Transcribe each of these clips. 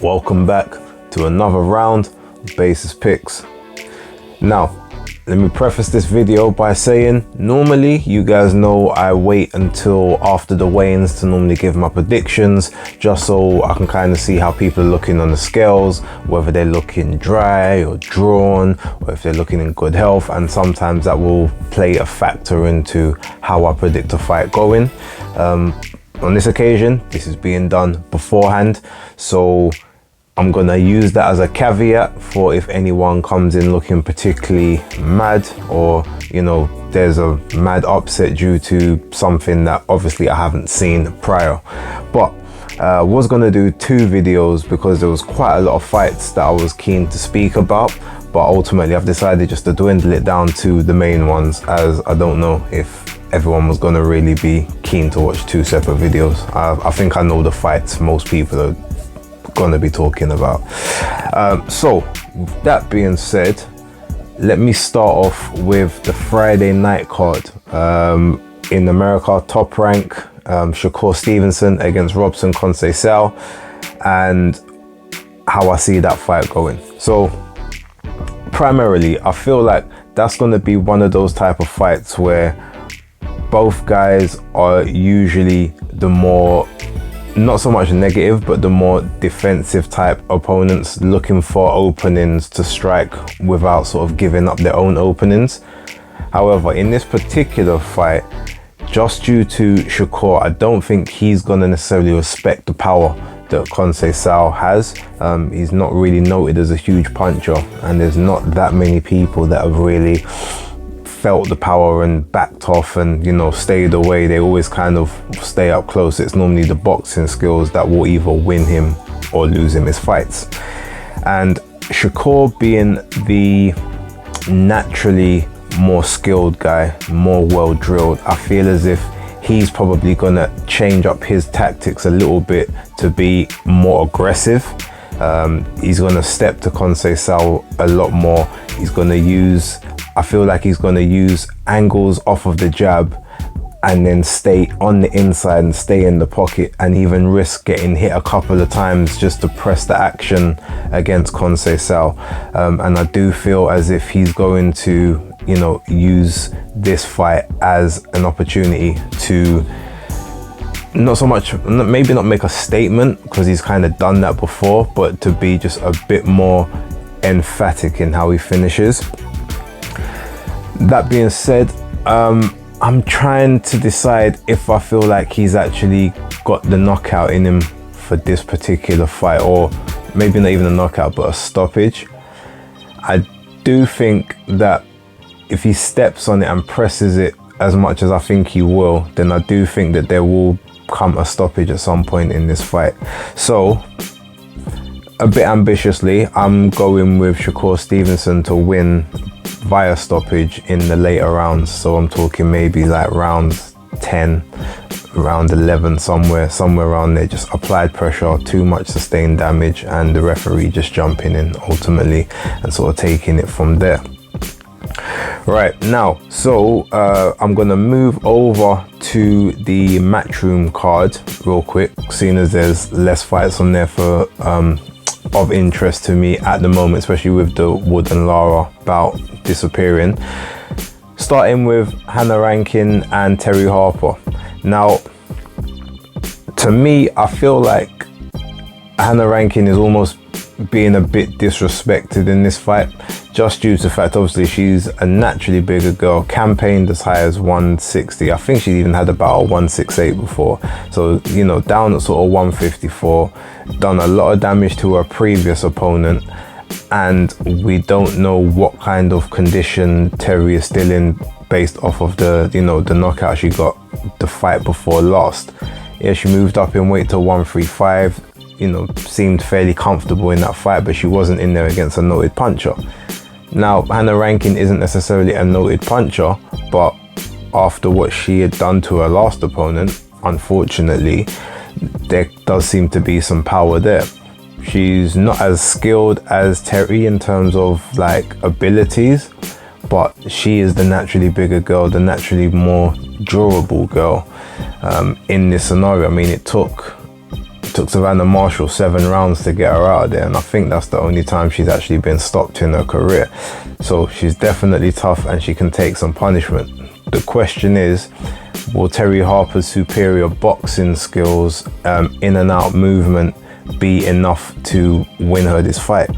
Welcome back to another round of Basis Picks. Now, let me preface this video by saying, normally you guys know I wait until after the weigh-ins to normally give my predictions, just so I can kind of see how people are looking on the scales, whether they're looking dry or drawn, or if they're looking in good health, and sometimes that will play a factor into how I predict a fight going. On this occasion, this is being done beforehand, so I'm gonna use that as a caveat for if anyone comes in looking particularly mad, or you know, there's a mad upset due to something that obviously I haven't seen prior. But I was gonna do two videos because there was quite a lot of fights that I was keen to speak about, but ultimately I've decided just to dwindle it down to the main ones, as I don't know if everyone was gonna really be keen to watch two separate videos. I think I know the fights most people are gonna be talking about. So with that being said, let me start off with the Friday night card. In America, Top Rank, Shakur Stevenson against Robson Conceição, and how I see that fight going. So primarily, I feel like that's gonna be one of those type of fights where both guys are usually the more, not so much negative, but the more defensive type opponents, looking for openings to strike without sort of giving up their own openings. However, in this particular fight, just due to Shakur, I don't think he's gonna necessarily respect the power that Conceição has. He's not really noted as a huge puncher, and there's not that many people that have really felt the power and backed off and, you know, stayed away. They always kind of stay up close. It's normally the boxing skills that will either win him or lose him his fights. And Shakur, being the naturally more skilled guy, more well drilled, I feel as if he's probably gonna change up his tactics a little bit to be more aggressive. He's gonna step to Conceição a lot more. He's gonna use, I feel like he's going to use angles off of the jab and then stay on the inside and stay in the pocket, and even risk getting hit a couple of times just to press the action against Conceição. And I do feel as if he's going to, you know, use this fight as an opportunity to not so much, maybe not make a statement, because he's kind of done that before, but to be just a bit more emphatic in how he finishes. That being said, I'm trying to decide if I feel like he's actually got the knockout in him for this particular fight, or maybe not even a knockout, but a stoppage. I do think that if he steps on it and presses it as much as I think he will, then I do think that there will come a stoppage at some point in this fight. So, a bit ambitiously, I'm going with Shakur Stevenson to win via stoppage in the later rounds. So I'm talking maybe like rounds 10, round 11, somewhere around there. Just applied pressure, too much sustained damage, and the referee just jumping in ultimately and sort of taking it from there. Right now, so I'm gonna move over to the Matchroom card real quick, seeing as there's less fights on there for of interest to me at the moment, especially with the Wood and Lara bout disappearing. Starting with Hannah Rankin and Terry Harper. Now, to me, I feel like Hannah Rankin is almost being a bit disrespected in this fight, just due to the fact, obviously, she's a naturally bigger girl, campaigned as high as 160. I think she even had about a 168 before. So, you know, down at sort of 154, done a lot of damage to her previous opponent, and we don't know what kind of condition Terry is still in based off of the, you know, the knockout she got the fight before last. Yeah, she moved up in weight to 135, you know, seemed fairly comfortable in that fight, but she wasn't in there against a noted puncher. Now, Hannah Rankin isn't necessarily a noted puncher, but after what she had done to her last opponent, unfortunately, there does seem to be some power there. She's not as skilled as Terry in terms of like abilities, but she is the naturally bigger girl, the naturally more durable girl in this scenario. I mean, it took took Savannah Marshall 7 rounds to get her out of there, and I think that's the only time she's actually been stopped in her career. So she's definitely tough and she can take some punishment. The question is, will Terri Harper's superior boxing skills, in and out movement, be enough to win her this fight?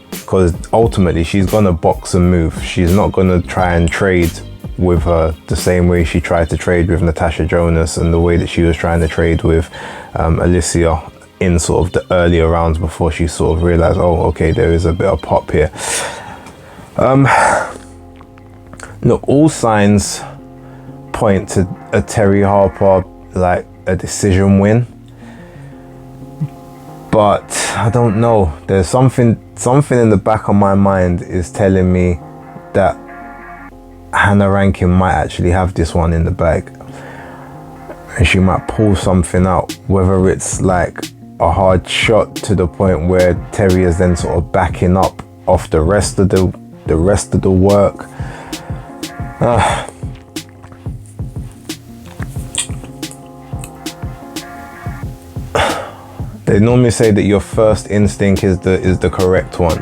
Because ultimately she's gonna box and move. She's not gonna try and trade with her the same way she tried to trade with Natasha Jonas, and the way that she was trying to trade with Alicia in sort of the earlier rounds before she sort of realized, oh, okay, there is a bit of pop here. Look, all signs point to a Terri Harper, like a decision win, but I don't know. There's something in the back of my mind is telling me that Hannah Rankin might actually have this one in the bag, and she might pull something out, whether it's like a hard shot to the point where Terri is then sort of backing up off the rest of the work. They normally say that your first instinct is the correct one.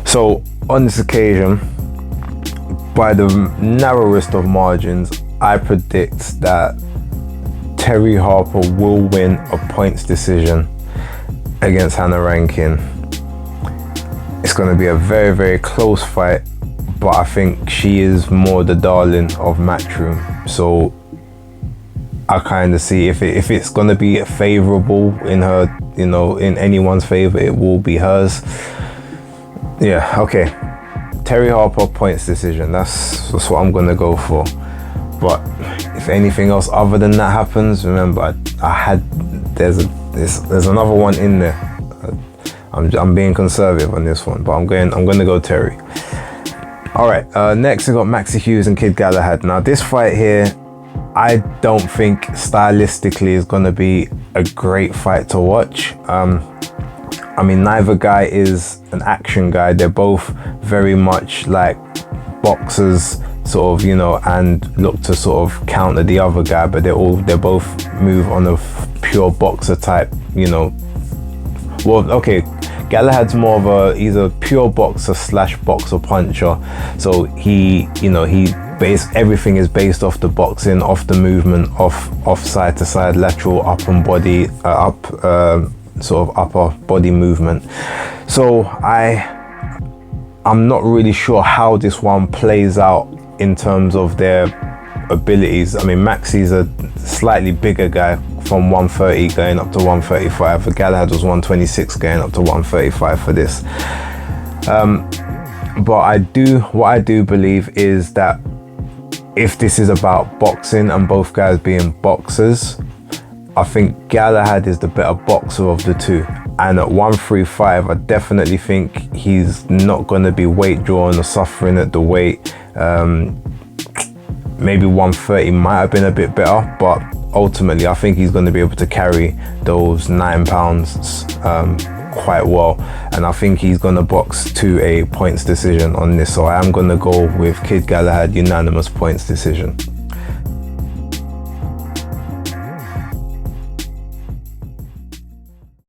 So on this occasion, by the narrowest of margins, I predict that Terri Harper will win a points decision against Hannah Rankin. It's going to be a very, very close fight, but I think she is more the darling of Matchroom. So I kind of see if it's going to be favorable in her, you know, in anyone's favor, it will be hers. Yeah, okay. Terri Harper points decision. That's what I'm going to go for. But if anything else other than that happens, remember there's another one in there. I'm being conservative on this one, but I'm going to go Terri. All right. Next we got Maxie Hughes and Kid Galahad. Now this fight here, I don't think stylistically is going to be a great fight to watch. I mean, neither guy is an action guy. They're both very much like boxers, sort of, you know, and look to sort of counter the other guy, but they both move on a pure boxer type, you know. Well, okay, Galahad's more of he's a pure boxer / boxer puncher. So everything is based off the boxing, off the movement, off side to side, lateral, up and body, sort of upper body movement. So I'm not really sure how this one plays out in terms of their abilities. I mean, Maxie's a slightly bigger guy, from 130 going up to 135. For Galahad was 126 going up to 135 for this. But what I do believe is that if this is about boxing and both guys being boxers, I think Galahad is the better boxer of the two. And at 135, I definitely think he's not going to be weight drawn or suffering at the weight. Maybe 130 might have been a bit better, but ultimately I think he's going to be able to carry those 9 pounds quite well. And I think he's going to box to a points decision on this. So I am going to go with Kid Galahad, unanimous points decision.